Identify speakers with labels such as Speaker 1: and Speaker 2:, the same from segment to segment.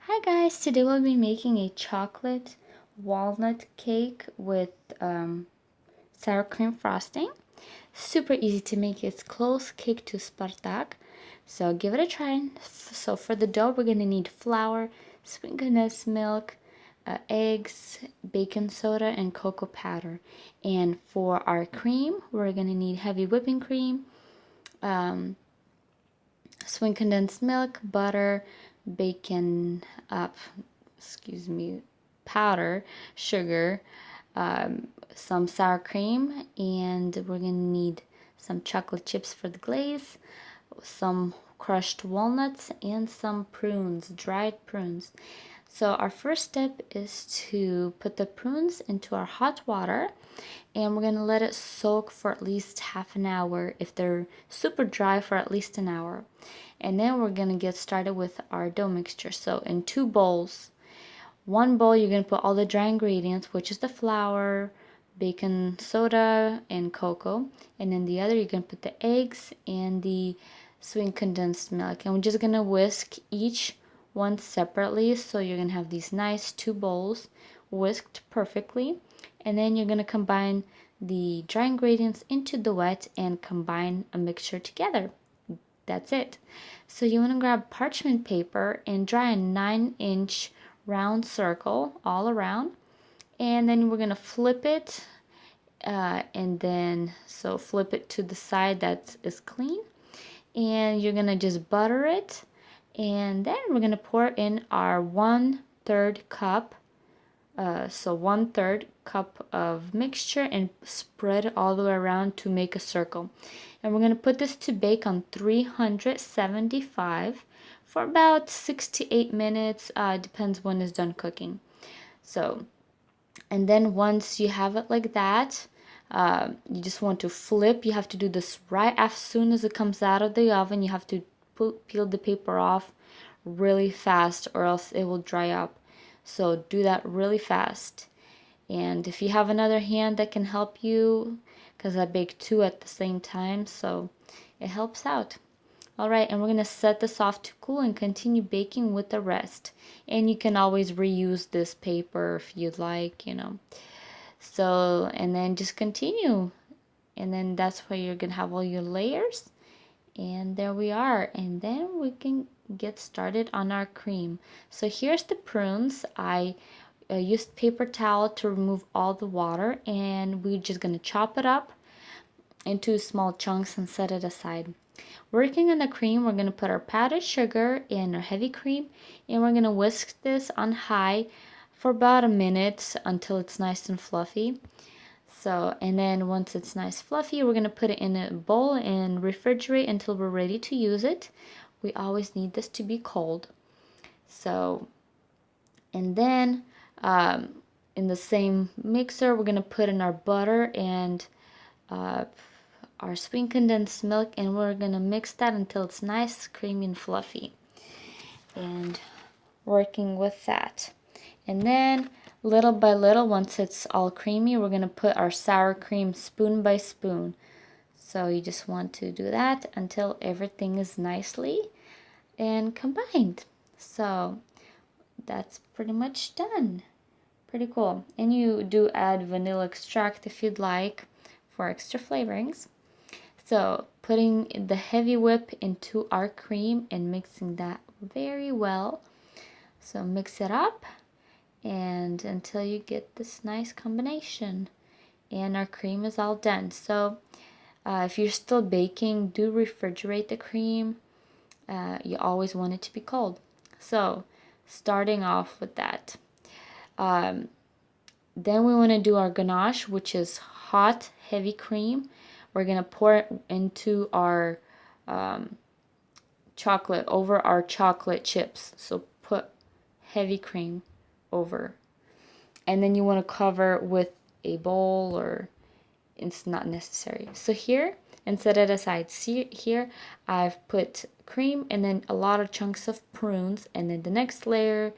Speaker 1: Hi guys, today we'll be making a chocolate walnut cake with sour cream frosting. Super easy to make. It's close cake to Spartak, so give it a try. So for the dough, we're gonna need flour, sweetened condensed milk, eggs, baking soda, and cocoa powder. And for our cream, we're gonna need heavy whipping cream, sweetened condensed milk, butter, bacon, excuse me, powder, sugar, some sour cream, and we're gonna need some chocolate chips for the glaze, some crushed walnuts, and some prunes, dried prunes. So our first step is to put the prunes into our hot water, and we're going to let it soak for at least half an hour. If they're super dry, for at least an hour. And then we're going to get started with our dough mixture. So in 2 bowls, one bowl you're going to put all the dry ingredients, which is the flour, baking soda, and cocoa. And in the other, you're going to put the eggs and the sweet condensed milk. And we're just going to whisk each one separately. So you're going to have these nice 2 bowls whisked perfectly. And then you're going to combine the dry ingredients into the wet and combine a mixture together. That's it. So you want to grab parchment paper and draw a 9-inch round circle all around, and then we're going to flip it, and then so flip it to the side that is clean, and you're going to just butter it, and then we're going to pour in our 1/3 cup, so 1/3 cup of mixture, and spread it all the way around to make a circle. And we're going to put this to bake on 375 for about 6 to 8 minutes. Depends when it's done cooking. So, and then once you have it like that, you just want to flip. You have to do this right as soon as it comes out of the oven. You have to peel the paper off really fast, or else it will dry up. So do that really fast. And if you have another hand that can help you, because I bake 2 at the same time, so it helps out. All right, and we're going to set this off to cool and continue baking with the rest. And you can always reuse this paper if you'd like, So, and then just continue. And then that's where you're going to have all your layers. And there we are. And then we can get started on our cream. So here's the prunes. I used paper towel to remove all the water, and we're just going to chop it up into small chunks and set it aside. Working on the cream, we're going to put our powdered sugar and our heavy cream, and we're going to whisk this on high for about a minute until it's nice and fluffy. So, and then once it's nice fluffy, we're going to put it in a bowl and refrigerate until we're ready to use it. We always need this to be cold. So, and then in the same mixer, we're going to put in our butter and our sweet condensed milk, and we're going to mix that until it's nice, creamy, and fluffy. And working with that. And then little by little, once it's all creamy, we're going to put our sour cream spoon by spoon. So you just want to do that until everything is nicely and combined. So that's pretty much done. Pretty cool. And you do add vanilla extract if you'd like for extra flavorings. So putting the heavy whip into our cream and mixing that very well. So mix it up and until you get this nice combination. And our cream is all done. So if you're still baking, do refrigerate the cream. You always want it to be cold. So starting off with that. Then we want to do our ganache, which is hot, heavy cream. We're going to pour it into our chocolate, over our chocolate chips. So put heavy cream over. And then you want to cover with a bowl, or it's not necessary. So here, and set it aside. See here, I've put cream and then a lot of chunks of prunes. And then the next layer,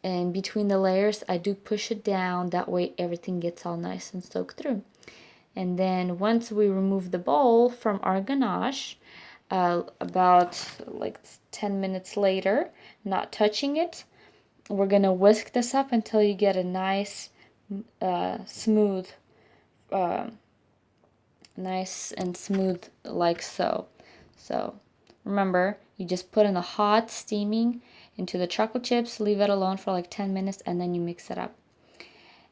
Speaker 1: and between the layers, I do push it down. That way everything gets all nice and soaked through. And then once we remove the bowl from our ganache, about like 10 minutes later, not touching it, we're gonna whisk this up until you get a nice smooth, uh, nice and smooth like so. So remember, you just put in the hot steaming into the chocolate chips, leave it alone for like 10 minutes, and then you mix it up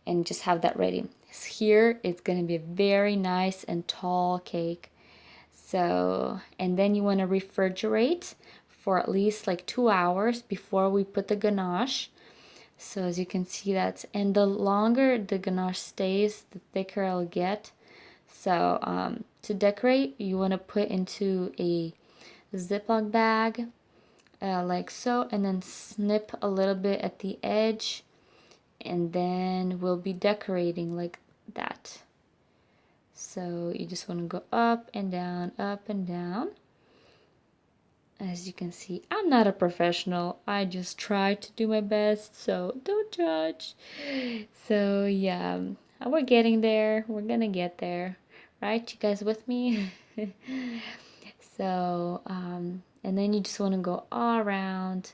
Speaker 1: and just have that ready. Here it's going to be a very nice and tall cake. So, and then you want to refrigerate for at least like 2 hours before we put the ganache. So as you can see, that's, and the longer the ganache stays, the thicker it'll get. So to decorate, you want to put into a Ziploc bag like so, and then snip a little bit at the edge, and then we'll be decorating like that. So you just want to go up and down, up and down. As you can see, I'm not a professional. I just try to do my best, so don't judge. So yeah, we're getting there. We're gonna get there. Right? You guys with me? So, and then you just want to go all around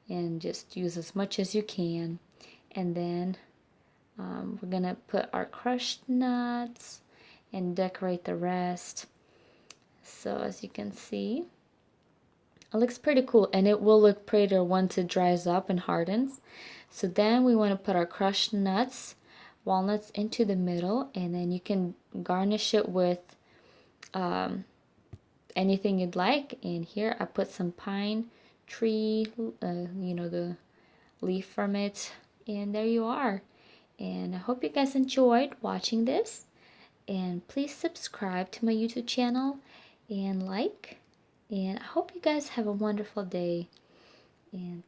Speaker 1: and just use as much as you can. And then we're gonna put our crushed nuts and decorate the rest. So as you can see, it looks pretty cool, and it will look prettier once it dries up and hardens. So then we want to put our crushed nuts, walnuts into the middle, and then you can garnish it with anything you'd like. And here I put some pine tree, the leaf from it, and there you are. And I hope you guys enjoyed watching this, and please subscribe to my YouTube channel and like, and I hope you guys have a wonderful day, and